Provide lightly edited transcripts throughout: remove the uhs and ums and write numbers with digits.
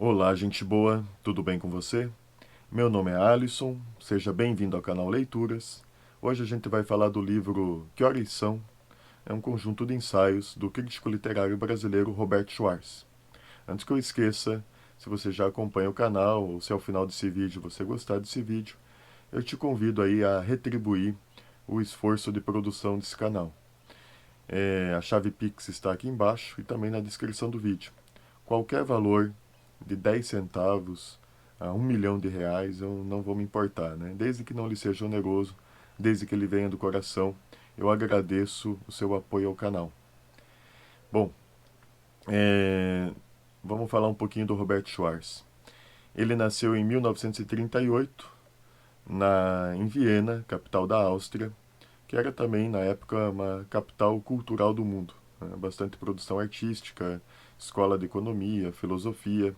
Olá, gente boa, tudo bem com você? Meu nome é Alisson, seja bem-vindo ao canal Leituras. Hoje a gente vai falar do livro Que Horas São? É um conjunto de ensaios do crítico literário brasileiro Roberto Schwarz. Antes que eu esqueça, se você já acompanha o canal ou se ao final desse vídeo você gostar desse vídeo, eu te convido aí a retribuir o esforço de produção desse canal. A chave Pix está aqui embaixo e também na descrição do vídeo. Qualquer valor de 10 centavos a 1 milhão de reais eu não vou me importar, né? Desde que não lhe seja oneroso, desde que ele venha do coração, eu agradeço o seu apoio ao canal. Bom, é, vamos falar um pouquinho do Robert Schwarz. Ele nasceu em 1938, em Viena, capital da Áustria, que era também, na época, uma capital cultural do mundo, né? Bastante produção artística, escola de economia, filosofia.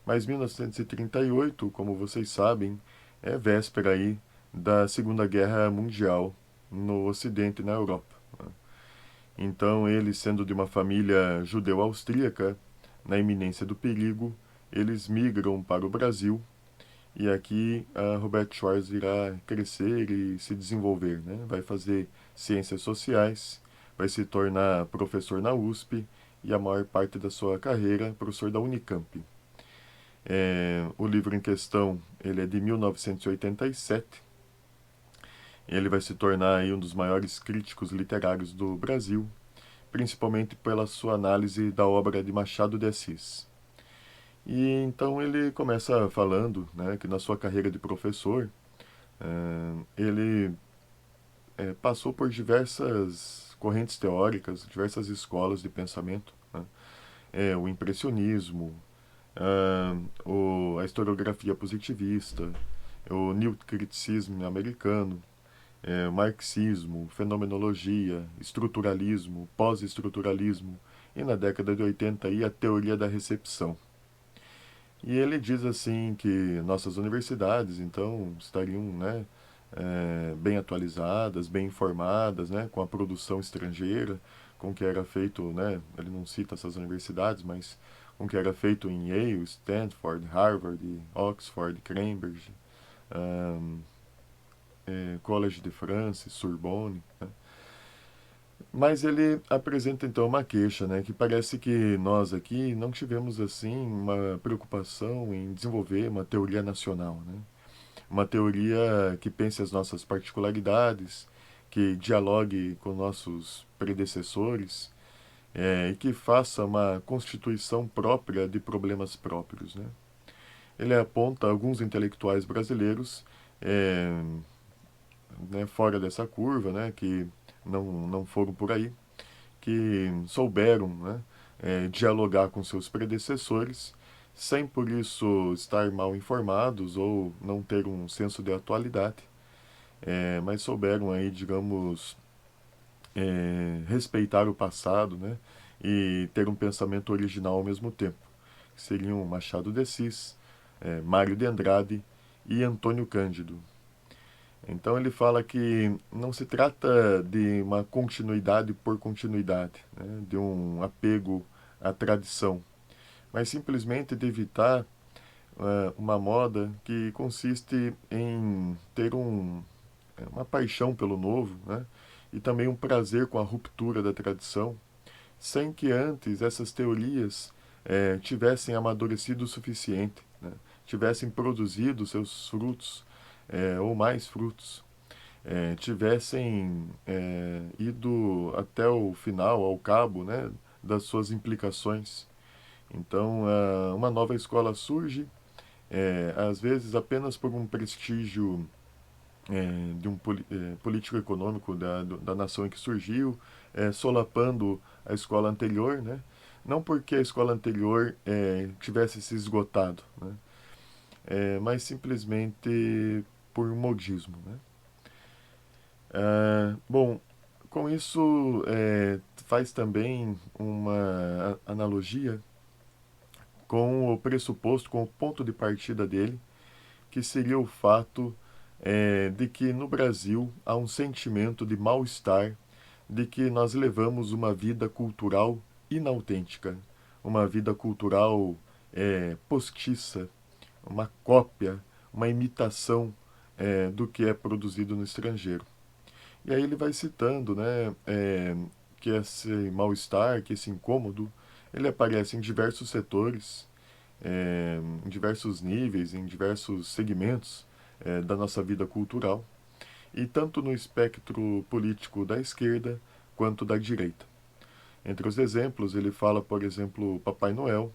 Mas 1938, como vocês sabem, é véspera aí da Segunda Guerra Mundial no Ocidente e na Europa, né? Então, ele, sendo de uma família judeu-austríaca, na iminência do perigo, eles migram para o Brasil e aqui a Robert Schwarz irá crescer e se desenvolver, né? Vai fazer ciências sociais, vai se tornar professor na USP e a maior parte da sua carreira professor da Unicamp. O livro em questão ele é de 1987. Ele vai se tornar aí um dos maiores críticos literários do Brasil, principalmente pela sua análise da obra de Machado de Assis. E então ele começa falando, né, que na sua carreira de professor, ele passou por diversas correntes teóricas, diversas escolas de pensamento, né? O impressionismo, a historiografia positivista, o neo-criticismo americano, marxismo, fenomenologia, estruturalismo, pós-estruturalismo e na década de 80 aí, a teoria da recepção. E ele diz assim que nossas universidades então estariam, né, bem atualizadas, bem informadas, né, com a produção estrangeira, com o que era feito, né, ele não cita essas universidades, mas com o que era feito em Yale, Stanford, Harvard, Oxford, Cambridge, um, College de France, Sorbonne, né? Mas ele apresenta então uma queixa, né, que parece que nós aqui não tivemos assim uma preocupação em desenvolver uma teoria nacional, né? Uma teoria que pense as nossas particularidades, que dialogue com nossos predecessores, e que faça uma constituição própria de problemas próprios, né? Ele aponta alguns intelectuais brasileiros, é, né, fora dessa curva, né, que não foram por aí, que souberam, né, dialogar com seus predecessores, sem por isso estar mal informados ou não ter um senso de atualidade, mas souberam aí, digamos, respeitar o passado, né, e ter um pensamento original ao mesmo tempo, que seriam Machado de Assis, Mário de Andrade e Antônio Cândido. Então ele fala que não se trata de uma continuidade por continuidade, né, de um apego à tradição, mas simplesmente de evitar uma moda que consiste em ter uma paixão pelo novo, né, e também um prazer com a ruptura da tradição, sem que antes essas teorias tivessem amadurecido o suficiente, né, tivessem produzido seus frutos, ou mais frutos, tivessem ido até o final, ao cabo, né, das suas implicações. Então, uma nova escola surge, às vezes apenas por um prestígio de um político econômico da nação em que surgiu, solapando a escola anterior, né? Não porque a escola anterior tivesse se esgotado, né? Mas simplesmente por modismo, né? Bom, com isso faz também uma analogia com o pressuposto, com o ponto de partida dele, que seria o fato de que no Brasil há um sentimento de mal-estar de que nós levamos uma vida cultural inautêntica, uma vida cultural postiça, uma cópia, uma imitação do que é produzido no estrangeiro. E aí ele vai citando, né, que esse mal-estar, que esse incômodo, ele aparece em diversos setores, em diversos níveis, em diversos segmentos da nossa vida cultural, e tanto no espectro político da esquerda quanto da direita. Entre os exemplos, ele fala, por exemplo, Papai Noel,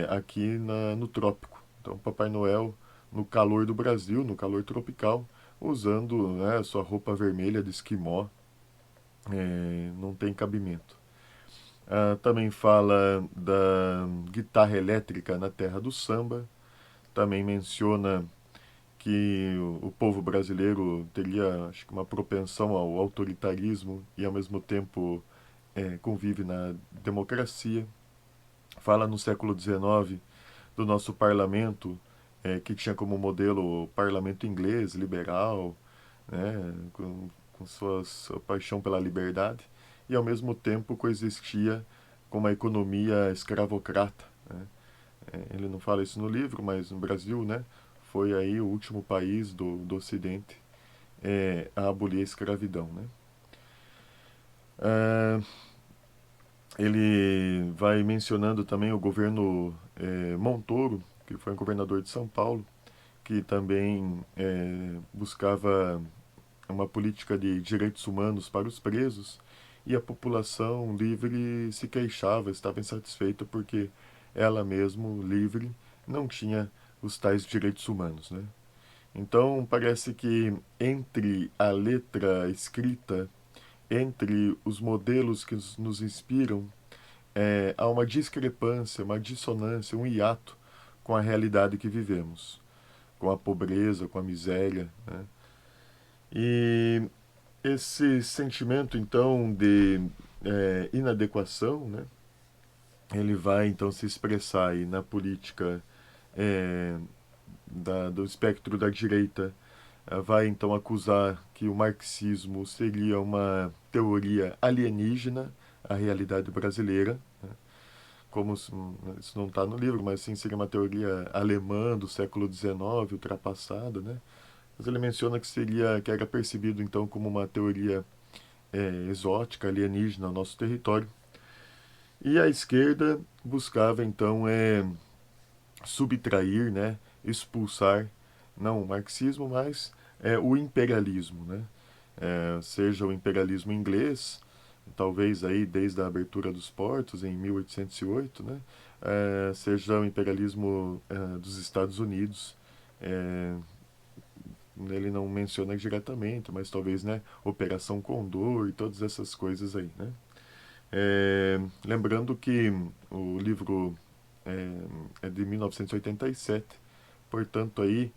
aqui no trópico. Então, Papai Noel no calor do Brasil, no calor tropical, usando, né, sua roupa vermelha de esquimó, não tem cabimento. Também fala da guitarra elétrica na terra do samba, também menciona que o povo brasileiro teria, acho que, uma propensão ao autoritarismo e, ao mesmo tempo, convive na democracia. Fala no século XIX do nosso parlamento, que tinha como modelo o parlamento inglês, liberal, né, com sua paixão pela liberdade, e ao mesmo tempo coexistia com uma economia escravocrata. Né? Ele não fala isso no livro, mas no Brasil, né, foi aí o último país do Ocidente a abolir a escravidão. Né? Ah, ele vai mencionando também o governo Montoro, que foi um governador de São Paulo, que também buscava uma política de direitos humanos para os presos, e a população livre se queixava, estava insatisfeita porque ela mesmo, livre, não tinha os tais direitos humanos. Né? Então, parece que entre a letra escrita, entre os modelos que nos inspiram, há uma discrepância, uma dissonância, um hiato com a realidade que vivemos, com a pobreza, com a miséria. Né? E esse sentimento, então, de inadequação, né, ele vai, então, se expressar aí na política do espectro da direita, vai, então, acusar que o marxismo seria uma teoria alienígena à realidade brasileira, né, como isso não está no livro, mas sim seria uma teoria alemã do século XIX, ultrapassada, né? Mas ele menciona que era percebido então como uma teoria exótica, alienígena ao nosso território. E a esquerda buscava então subtrair, né, expulsar, não o marxismo, mas o imperialismo, né? Seja o imperialismo inglês, talvez aí desde a abertura dos portos em 1808, né? Seja o imperialismo dos Estados Unidos, ele não menciona diretamente, mas talvez, né, Operação Condor e todas essas coisas aí, né? Lembrando que o livro é de 1987, portanto aí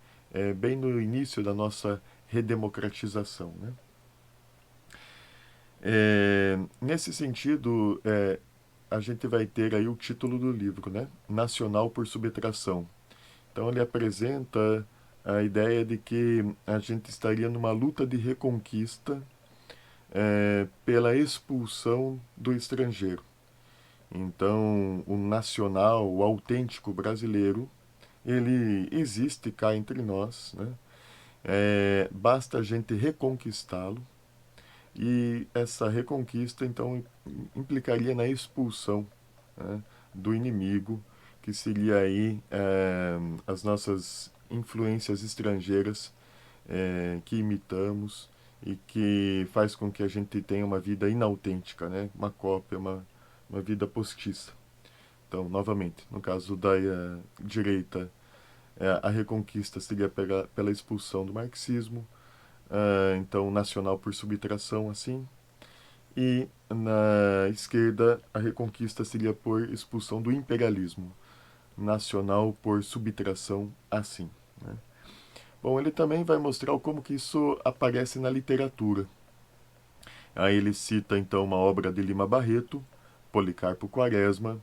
bem no início da nossa redemocratização, né? Nesse sentido, a gente vai ter aí o título do livro, né? Nacional por subtração. Então ele apresenta a ideia de que a gente estaria numa luta de reconquista pela expulsão do estrangeiro. Então, o nacional, o autêntico brasileiro, ele existe cá entre nós, né? Basta a gente reconquistá-lo, e essa reconquista, então, implicaria na expulsão, né, do inimigo, que seria aí as nossas influências estrangeiras que imitamos e que faz com que a gente tenha uma vida inautêntica, né? Uma cópia, uma vida postiça. Então, novamente, no caso da direita, a reconquista seria pela expulsão do marxismo, então nacional por subtração, assim, e na esquerda a reconquista seria por expulsão do imperialismo, nacional por subtração, assim. Né? Bom, ele também vai mostrar como que isso aparece na literatura. Aí ele cita então uma obra de Lima Barreto, Policarpo Quaresma,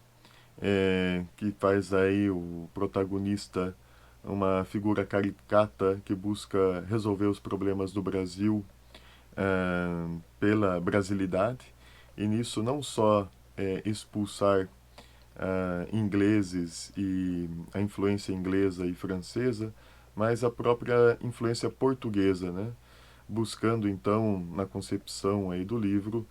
que faz aí o protagonista uma figura caricata que busca resolver os problemas do Brasil pela brasilidade, e nisso não só expulsar ingleses e a influência inglesa e francesa, mas a própria influência portuguesa, né? Buscando então na concepção aí do livro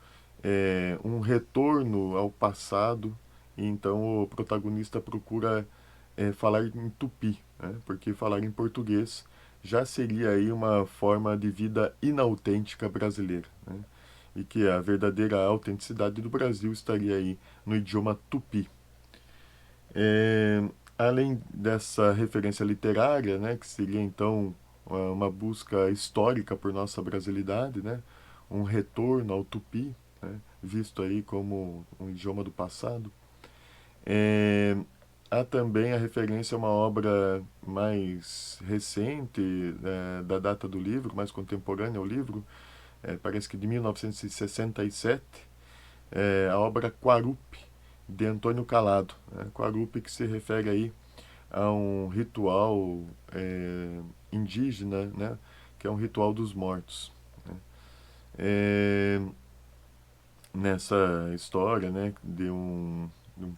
um retorno ao passado, e então o protagonista procura falar em tupi, né? Porque falar em português já seria aí uma forma de vida inautêntica brasileira, né? E que a verdadeira autenticidade do Brasil estaria aí no idioma tupi. É, além dessa referência literária, né, que seria então uma busca histórica por nossa brasilidade, né, um retorno ao tupi, né, visto aí como um idioma do passado, é, há também a referência a uma obra mais recente, da data do livro, mais contemporânea ao livro, parece que de 1967, a obra Quarupi, de Antônio Calado. Né? Quarupi, que se refere aí a um ritual indígena, né? Que é um ritual dos mortos. Né? É, nessa história, né, de um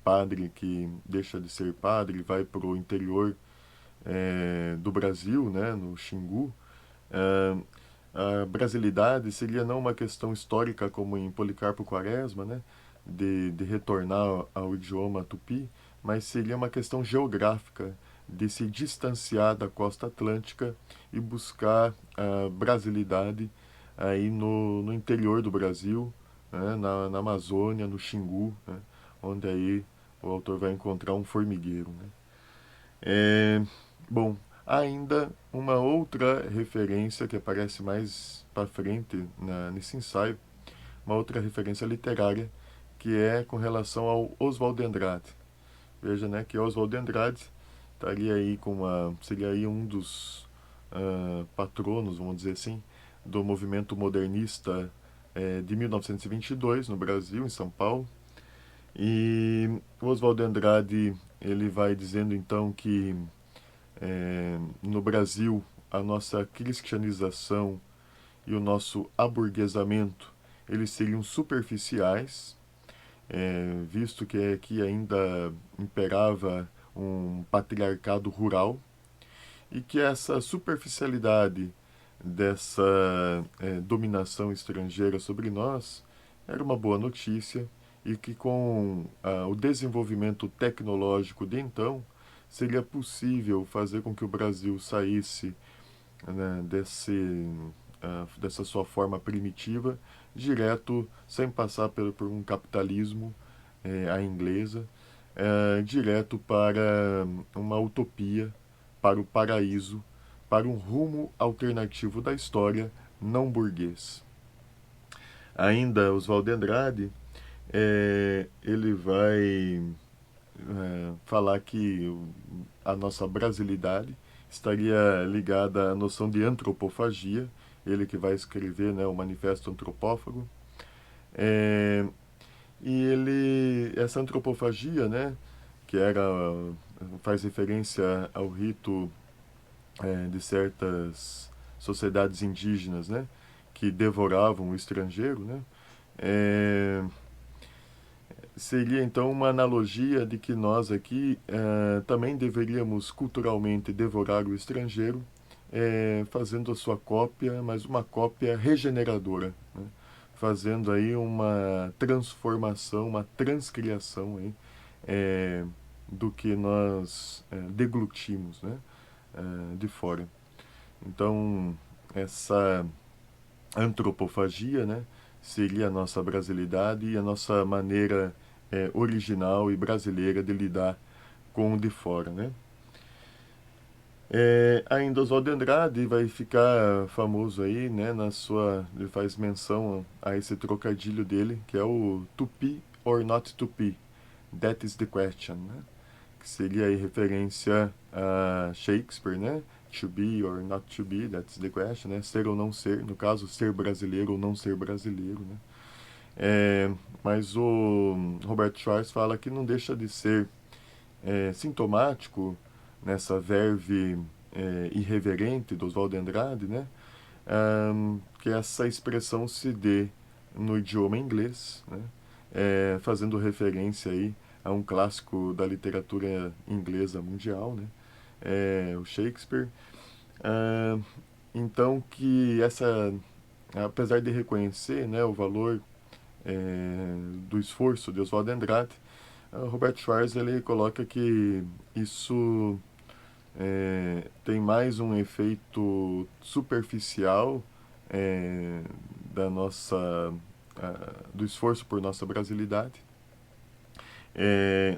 padre que deixa de ser padre e vai para o interior do Brasil, né, no Xingu, é, a brasilidade seria não uma questão histórica como em Policarpo Quaresma, né, de retornar ao idioma tupi, mas seria uma questão geográfica, de se distanciar da costa atlântica e buscar a brasilidade aí no interior do Brasil, né, na Amazônia, no Xingu, né, onde aí o autor vai encontrar um formigueiro. Né. É, bom, ainda uma outra referência que aparece mais para frente nesse ensaio, uma outra referência literária, que é com relação ao Oswald de Andrade. Veja, né, que Oswald de Andrade estaria aí seria aí um dos patronos, vamos dizer assim, do movimento modernista de 1922 no Brasil, em São Paulo. E o Oswald de Andrade ele vai dizendo então que no Brasil a nossa cristianização e o nosso aburguesamento eles seriam superficiais, visto que aqui ainda imperava um patriarcado rural e que essa superficialidade dessa dominação estrangeira sobre nós era uma boa notícia e que com o desenvolvimento tecnológico de então seria possível fazer com que o Brasil saísse, né, dessa sua forma primitiva direto, sem passar por um capitalismo à inglesa, direto para uma utopia, para o paraíso, para um rumo alternativo da história não burguês. Ainda Oswald de Andrade, ele vai falar que a nossa brasilidade estaria ligada à noção de antropofagia, ele que vai escrever, né, o Manifesto Antropófago. É, essa antropofagia, né, que faz referência ao rito de certas sociedades indígenas, né, que devoravam o estrangeiro, né, é, seria então uma analogia de que nós aqui também deveríamos culturalmente devorar o estrangeiro, fazendo a sua cópia, mas uma cópia regeneradora, né? Fazendo aí uma transformação, uma transcriação aí, do que nós deglutimos, né? De fora. Então, essa antropofagia, né, seria a nossa brasilidade e a nossa maneira original e brasileira de lidar com o de fora, né? Ainda Oswald de Andrade vai ficar famoso aí, né, ele faz menção a esse trocadilho dele, que é o to be or not to be, that is the question, né? Que seria aí referência a Shakespeare, né? To be or not to be, that's the question, né? Ser ou não ser, no caso, ser brasileiro ou não ser brasileiro, né? Mas o Robert Schwartz fala que não deixa de ser sintomático nessa verve irreverente do Oswald de Andrade, né? Que essa expressão se dê no idioma inglês, né? Fazendo referência aí a um clássico da literatura inglesa mundial, né? O Shakespeare. Ah, então que apesar de reconhecer, né, o valor do esforço de Oswald de Andrade, Robert Schwarz ele coloca que isso tem mais um efeito superficial é, da nossa do esforço por nossa brasilidade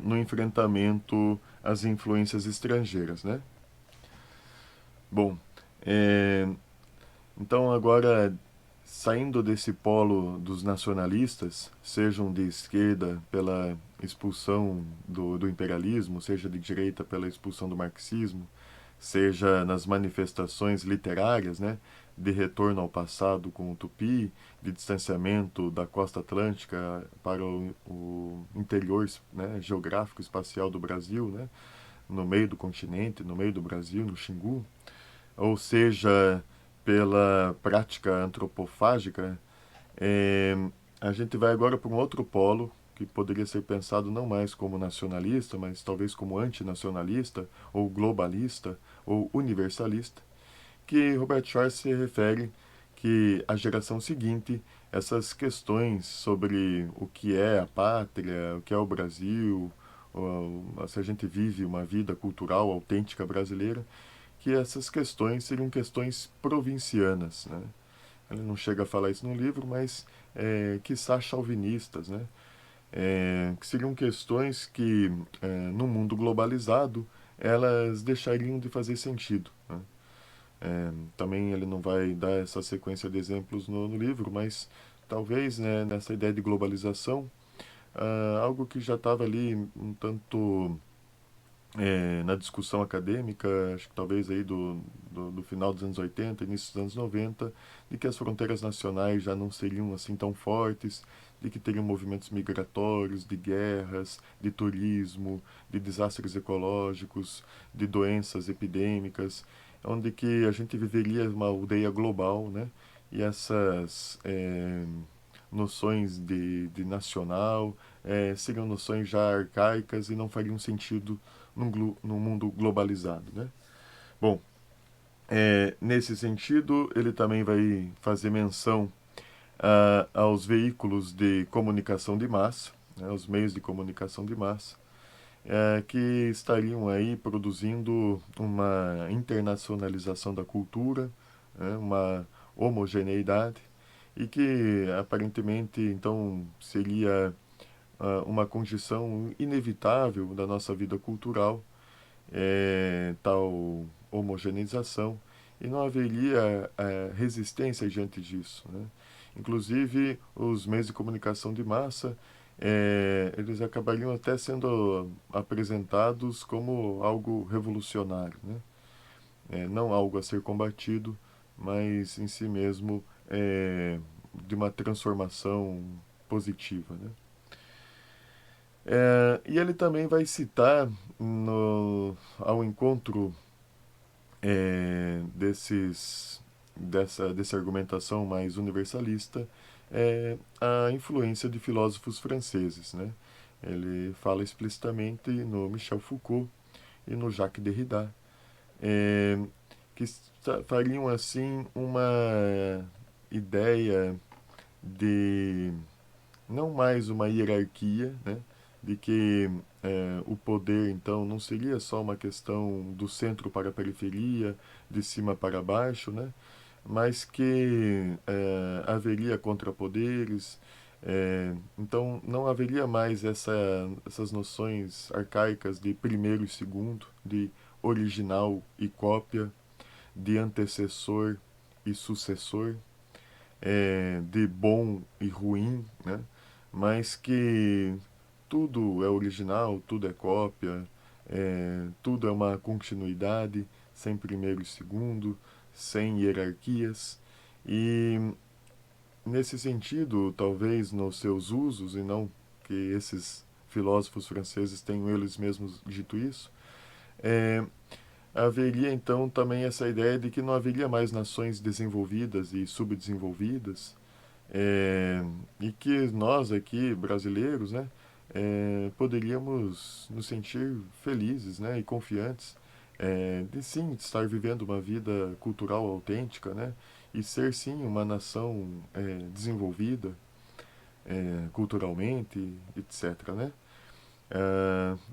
no enfrentamento às influências estrangeiras, né? Bom, é, então agora saindo desse polo dos nacionalistas, sejam de esquerda pela expulsão do imperialismo, seja de direita pela expulsão do marxismo, seja nas manifestações literárias, né, de retorno ao passado com o Tupi, de distanciamento da costa atlântica para o interior, né, geográfico espacial do Brasil, né, no meio do continente, no meio do Brasil, no Xingu, ou seja, pela prática antropofágica, é, a gente vai agora para um outro polo que poderia ser pensado não mais como nacionalista, mas talvez como antinacionalista, ou globalista, ou universalista, que Robert Schwarz se refere que a geração seguinte, essas questões sobre o que é a pátria, o que é o Brasil, se a gente vive uma vida cultural autêntica brasileira, que essas questões seriam questões provincianas, né? Ele não chega a falar isso no livro, mas quiçá chauvinistas, né? Que seriam questões que, no mundo globalizado, elas deixariam de fazer sentido, né? Também ele não vai dar essa sequência de exemplos no livro, mas talvez, né, nessa ideia de globalização, algo que já estava ali um tanto na discussão acadêmica, acho que talvez aí do final dos anos 80, início dos anos 90, de que as fronteiras nacionais já não seriam assim tão fortes, de que teriam movimentos migratórios, de guerras, de turismo, de desastres ecológicos, de doenças epidêmicas, onde que a gente viveria uma aldeia global, né? E essas noções de nacional seriam noções já arcaicas e não fariam sentido num mundo globalizado, né? Bom, nesse sentido, ele também vai fazer menção aos veículos de comunicação de massa, né, os meios de comunicação de massa, que estariam aí produzindo uma internacionalização da cultura, né, uma homogeneidade, e que aparentemente então seria uma condição inevitável da nossa vida cultural, tal homogeneização, e não haveria resistência diante disso, né? Inclusive, os meios de comunicação de massa, eles acabariam até sendo apresentados como algo revolucionário, né? Não algo a ser combatido, mas em si mesmo de uma transformação positiva, né? E ele também vai citar ao encontro dessa argumentação mais universalista a influência de filósofos franceses, né? Ele fala explicitamente no Michel Foucault e no Jacques Derrida, é, que fariam assim uma ideia de não mais uma hierarquia, né? De que o poder, então, não seria só uma questão do centro para a periferia, de cima para baixo, né? Mas que haveria contrapoderes, então não haveria mais essas noções arcaicas de primeiro e segundo, de original e cópia, de antecessor e sucessor, de bom e ruim, né? Mas que tudo é original, tudo é cópia, tudo é uma continuidade, sem primeiro e segundo, sem hierarquias. E nesse sentido, talvez nos seus usos, e não que esses filósofos franceses tenham eles mesmos dito isso, é, haveria então também essa ideia de que não haveria mais nações desenvolvidas e subdesenvolvidas, e que nós aqui, brasileiros, né, poderíamos nos sentir felizes, né, e confiantes de sim estar vivendo uma vida cultural autêntica, né, e ser sim uma nação desenvolvida culturalmente, etc., né?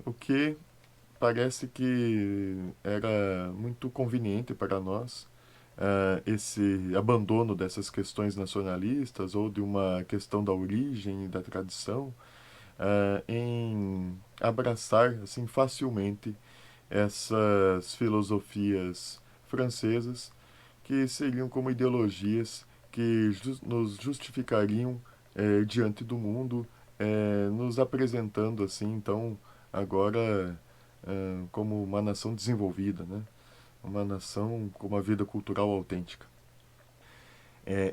O que parece que era muito conveniente para nós esse abandono dessas questões nacionalistas ou de uma questão da origem e da tradição em abraçar assim facilmente essas filosofias francesas que seriam como ideologias que nos justificariam diante do mundo, nos apresentando assim, então, agora como uma nação desenvolvida, né? Uma nação com uma vida cultural autêntica.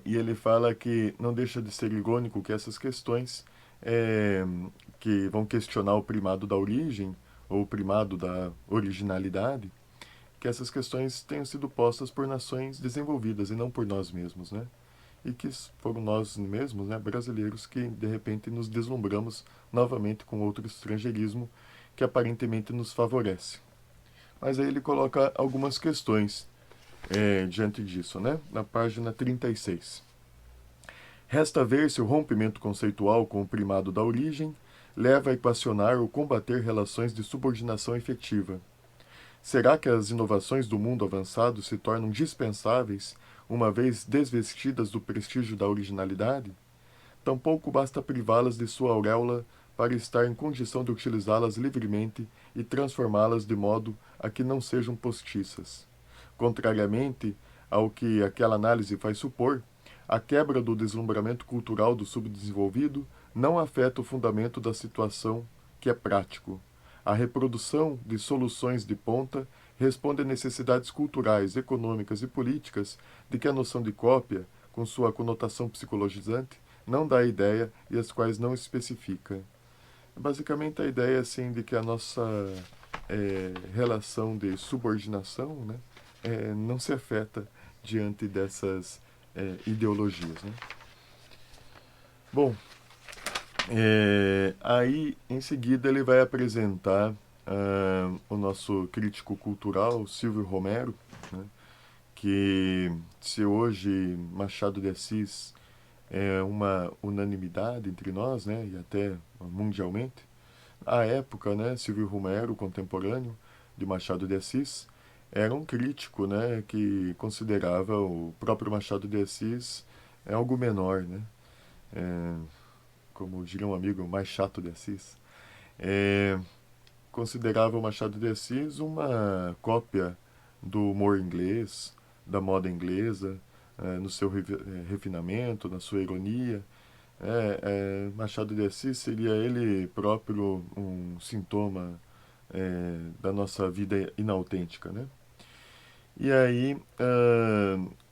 E ele fala que não deixa de ser irônico que essas questões é, que vão questionar o primado da origem ou o primado da originalidade, que essas questões tenham sido postas por nações desenvolvidas e não por nós mesmos, né? E que foram nós mesmos, né, brasileiros, que de repente nos deslumbramos novamente com outro estrangeirismo que aparentemente nos favorece. Mas aí ele coloca algumas questões diante disso, né? Na página 36. Resta ver se o rompimento conceitual com o primado da origem leva a equacionar ou combater relações de subordinação efetiva. Será que as inovações do mundo avançado se tornam dispensáveis, uma vez desvestidas do prestígio da originalidade? Tampouco basta privá-las de sua auréola para estar em condição de utilizá-las livremente e transformá-las de modo a que não sejam postiças. Contrariamente ao que aquela análise faz supor, a quebra do deslumbramento cultural do subdesenvolvido não afeta o fundamento da situação, que é prático. A reprodução de soluções de ponta responde a necessidades culturais, econômicas e políticas de que a noção de cópia, com sua conotação psicologizante, não dá ideia e as quais não especifica. Basicamente a ideia assim de que a nossa relação de subordinação, né, não se afeta diante dessas ideologias, né? Bom, aí em seguida ele vai apresentar o nosso crítico cultural Silvio Romero, né, que se hoje Machado de Assis é uma unanimidade entre nós, né, e até mundialmente, à época, né, Silvio Romero, contemporâneo de Machado de Assis, era um crítico, né, que considerava o próprio Machado de Assis algo menor, né, é, como diria um amigo, mais chato de Assis. É, considerava o Machado de Assis uma cópia do humor inglês, da moda inglesa, no seu refinamento, na sua ironia. Machado de Assis seria ele próprio um sintoma da nossa vida inautêntica, né? E aí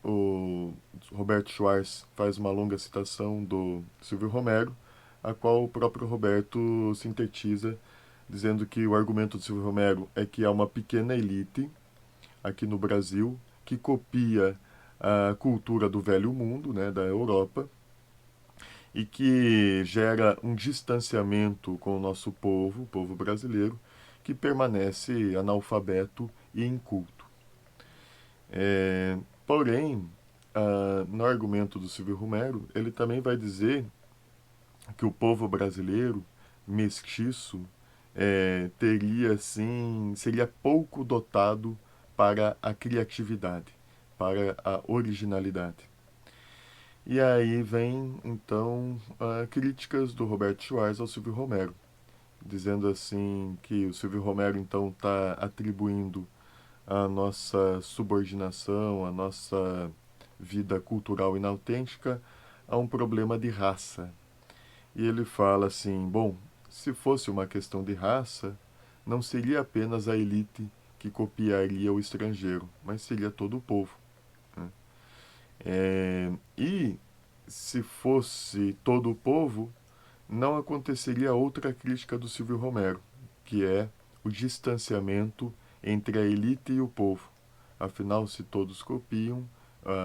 o Roberto Schwartz faz uma longa citação do Silvio Romero, a qual o próprio Roberto sintetiza, dizendo que o argumento do Silvio Romero é que há uma pequena elite aqui no Brasil que copia a cultura do velho mundo, né, da Europa, e que gera um distanciamento com o nosso povo, o povo brasileiro, que permanece analfabeto e inculto. Porém, no argumento do Silvio Romero, ele também vai dizer que o povo brasileiro, mestiço, teria assim, seria pouco dotado para a criatividade, para a originalidade. E aí vem, então, críticas do Roberto Schwartz ao Silvio Romero, dizendo assim que o Silvio Romero, então, está atribuindo a nossa subordinação, a nossa vida cultural inautêntica a um problema de raça. E ele fala assim, bom, se fosse uma questão de raça, não seria apenas a elite que copiaria o estrangeiro, mas seria todo o povo, né? E se fosse todo o povo, não aconteceria outra crítica do Silvio Romero, que é o distanciamento entre a elite e o povo. Afinal, se todos copiam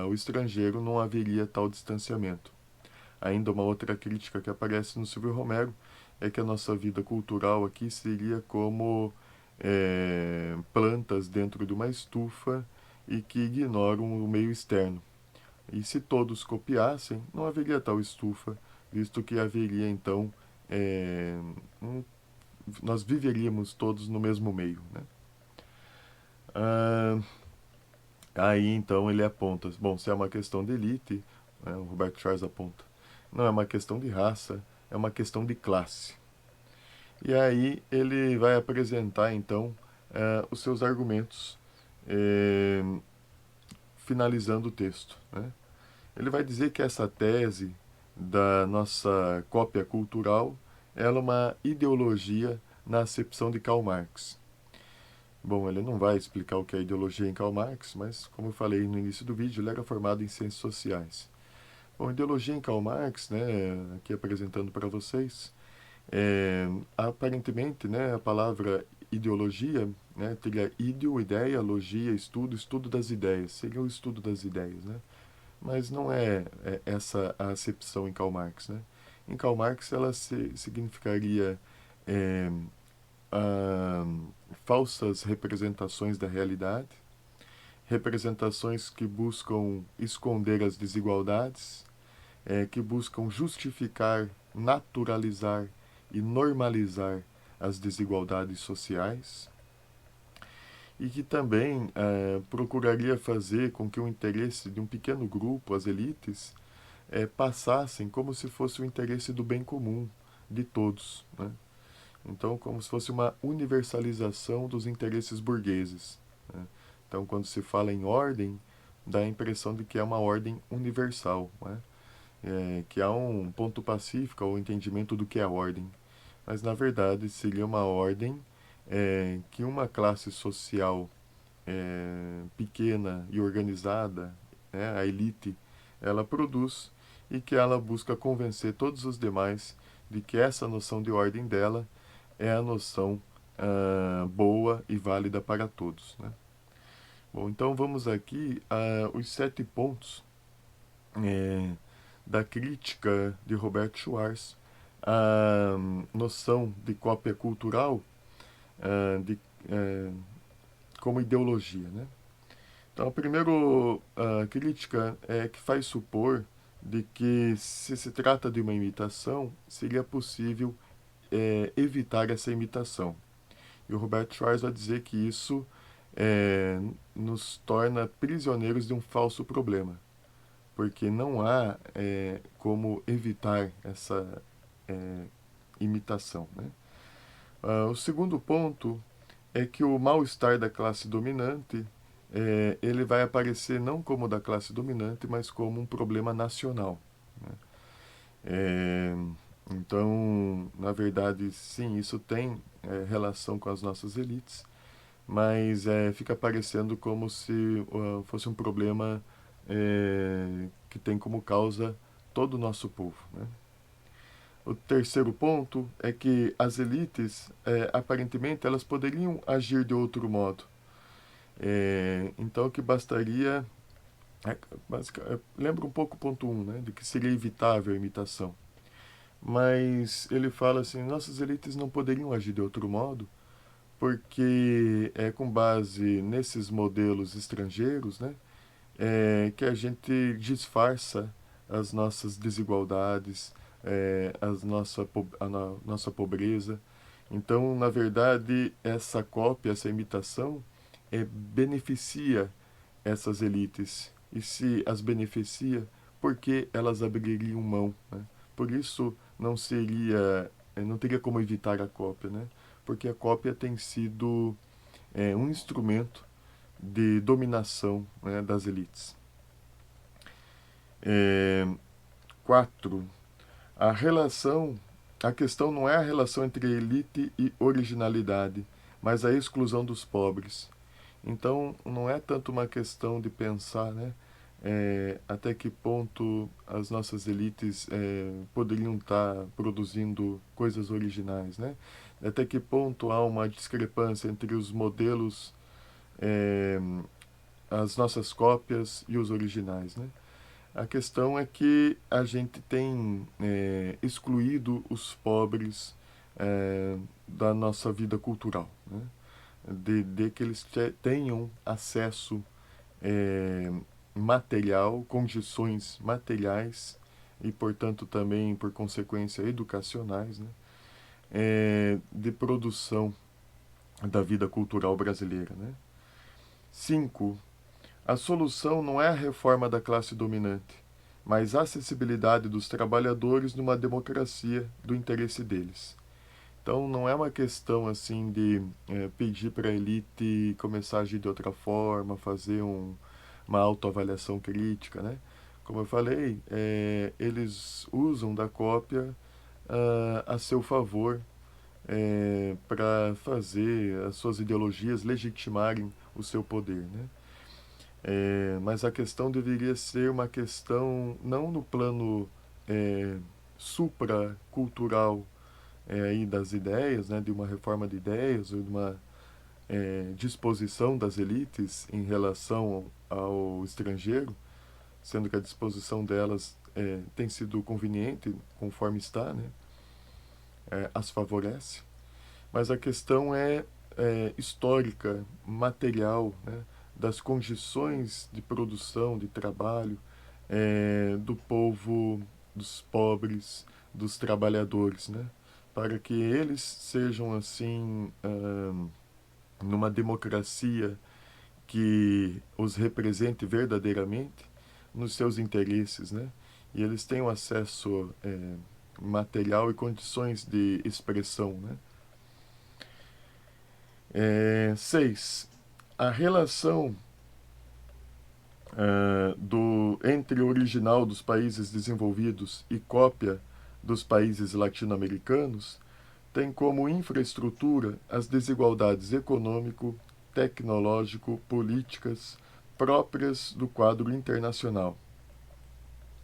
o estrangeiro, não haveria tal distanciamento. Ainda uma outra crítica que aparece no Silvio Romero, é que a nossa vida cultural aqui seria como plantas dentro de uma estufa e que ignoram o meio externo. E se todos copiassem, não haveria tal estufa, visto que haveria então é, um, nós viveríamos todos no mesmo meio, né? Ah, aí então ele aponta, bom, se é uma questão de elite, né, o Robert Charles aponta, não é uma questão de raça, é uma questão de classe. E aí ele vai apresentar então os seus argumentos, eh, finalizando o texto, né? Ele vai dizer que essa tese da nossa cópia cultural ela é uma ideologia na acepção de Karl Marx. Bom, ele não vai explicar o que é ideologia em Karl Marx, mas como eu falei no início do vídeo, ele era formado em ciências sociais. Bom, ideologia em Karl Marx, né, aqui apresentando para vocês, aparentemente, né, a palavra ideologia, né, teria ideo, ideia, logia, estudo, estudo das ideias, seria o estudo das ideias, né? Mas não é essa a acepção em Karl Marx, né? Em Karl Marx ela significaria é, a, falsas representações da realidade, representações que buscam esconder as desigualdades, que buscam justificar, naturalizar e normalizar as desigualdades sociais, e que também procuraria fazer com que o interesse de um pequeno grupo, as elites, passassem como se fosse o interesse do bem comum de todos, né? Então, como se fosse uma universalização dos interesses burgueses, né? Então, quando se fala em ordem, dá a impressão de que é uma ordem universal, né? Que há um ponto pacífico ao entendimento do que é a ordem. Mas, na verdade, seria uma ordem que uma classe social pequena e organizada, né, a elite, ela produz e que ela busca convencer todos os demais de que essa noção de ordem dela é a noção boa e válida para todos, né? Bom, então vamos aqui os 7 pontos da crítica de Robert Schwarz à noção de cópia cultural de, eh, como ideologia, né? Então, a primeira crítica é que faz supor de que, se trata de uma imitação, seria possível evitar essa imitação. E o Robert Schwarz vai dizer que isso nos torna prisioneiros de um falso problema, porque não há como evitar essa imitação, né? O segundo ponto é que o mal-estar da classe dominante ele vai aparecer não como da classe dominante, mas como um problema nacional, né? É, então, na verdade, sim, isso tem relação com as nossas elites, mas fica parecendo como se fosse um problema que tem como causa todo o nosso povo, né? O terceiro ponto é que as elites, aparentemente, elas poderiam agir de outro modo. Então, que bastaria... lembra um pouco o ponto 1, né, de que seria evitável a imitação. Mas ele fala assim, nossas elites não poderiam agir de outro modo, porque é com base nesses modelos estrangeiros, né, que a gente disfarça as nossas desigualdades, nossa pobreza. Então, na verdade, essa cópia, essa imitação, beneficia essas elites. E se as beneficia, por que elas abririam mão, né? Por isso não teria como evitar a cópia, né? Porque a cópia tem sido um instrumento de dominação, né, das elites. 4. A relação, a questão não é a relação entre elite e originalidade, mas a exclusão dos pobres. Então, não é tanto uma questão de pensar, né, até que ponto as nossas elites poderiam estar produzindo coisas originais, né? Até que ponto há uma discrepância entre os modelos, é, as nossas cópias e os originais, né? A questão é que a gente tem excluído os pobres da nossa vida cultural, né? De que eles tenham acesso material, condições materiais e, portanto, também, por consequência, educacionais, né? De produção da vida cultural brasileira, né? 5. A solução não é a reforma da classe dominante, mas a acessibilidade dos trabalhadores numa democracia do interesse deles. Então não é uma questão assim de pedir para a elite começar a agir de outra forma, fazer uma autoavaliação crítica, né? Como eu falei, eles usam da cópia a seu favor para fazer as suas ideologias legitimarem o seu poder, né? Mas a questão deveria ser uma questão não no plano supracultural aí das ideias, né, de uma reforma de ideias ou de uma disposição das elites em relação ao estrangeiro, sendo que a disposição delas tem sido conveniente conforme está, né, as favorece, mas a questão é histórica, material, né, das condições de produção, de trabalho do povo, dos pobres, dos trabalhadores, né? Para que eles sejam assim numa democracia que os represente verdadeiramente nos seus interesses, né? E eles tenham acesso material e condições de expressão, né? 6. A relação entre o original dos países desenvolvidos e cópia dos países latino-americanos tem como infraestrutura as desigualdades econômico, tecnológico, políticas próprias do quadro internacional.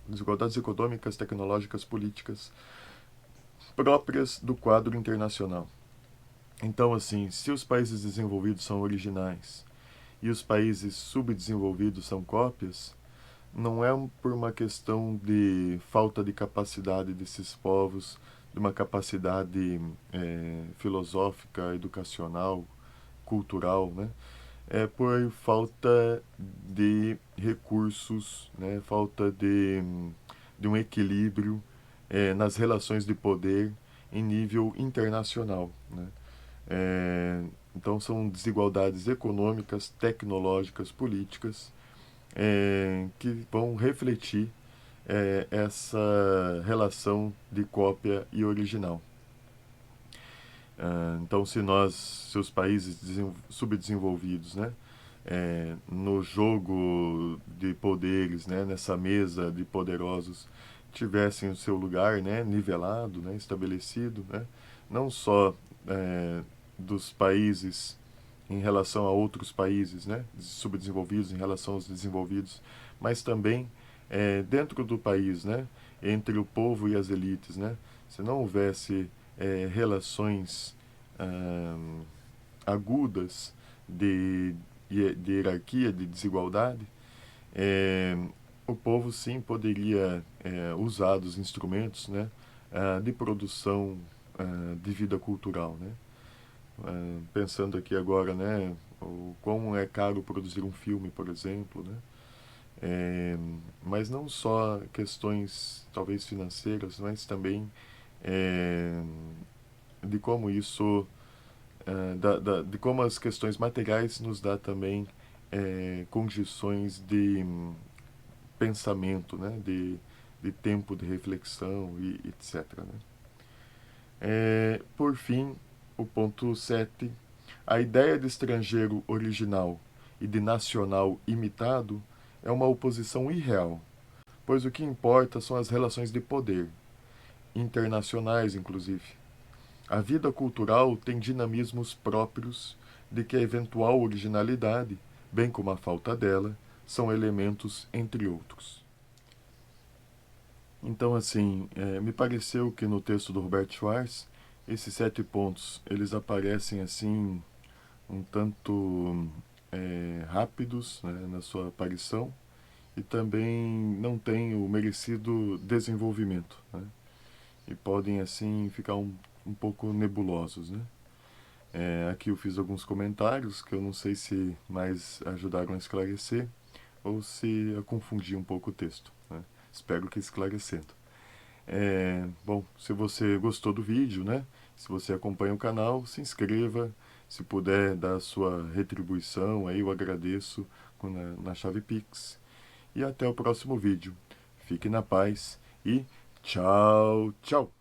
Desigualdades econômicas, tecnológicas, políticas próprias do quadro internacional. Então, assim, se os países desenvolvidos são originais e os países subdesenvolvidos são cópias, não é por uma questão de falta de capacidade desses povos, de uma capacidade filosófica, educacional, cultural, né? É por falta de recursos, né? Falta de um equilíbrio nas relações de poder em nível internacional, né? Então são desigualdades econômicas, tecnológicas, políticas que vão refletir essa relação de cópia e original. Então, se os países subdesenvolvidos, né, no jogo de poderes, né, nessa mesa de poderosos, tivessem o seu lugar, né, nivelado, né, estabelecido, né, não só dos países em relação a outros países, né, subdesenvolvidos em relação aos desenvolvidos, mas também dentro do país, né, entre o povo e as elites, né, se não houvesse relações agudas de hierarquia, de desigualdade, o povo sim poderia usar dos instrumentos, né, de produção de vida cultural, né? Pensando aqui agora, né, o quão é caro produzir um filme, por exemplo, né? Mas não só questões talvez financeiras, mas também de como isso, de como as questões materiais nos dá também condições de pensamento, né, de tempo de reflexão e etc. Né? Por fim, o ponto 7, a ideia de estrangeiro original e de nacional imitado é uma oposição irreal, pois o que importa são as relações de poder, internacionais inclusive. A vida cultural tem dinamismos próprios de que a eventual originalidade, bem como a falta dela, são elementos entre outros. Então, assim, me pareceu que no texto do Robert Schwartz, esses 7 pontos, eles aparecem assim, um tanto rápidos, né, na sua aparição, e também não têm o merecido desenvolvimento, né? E podem, assim, ficar um pouco nebulosos, né? Aqui eu fiz alguns comentários que eu não sei se mais ajudaram a esclarecer ou se a confundir um pouco o texto, né? Espero que esclarecendo. Bom, se você gostou do vídeo, né? Se você acompanha o canal, se inscreva. Se puder dar a sua retribuição, aí eu agradeço na chave Pix. E até o próximo vídeo. Fique na paz e tchau, tchau!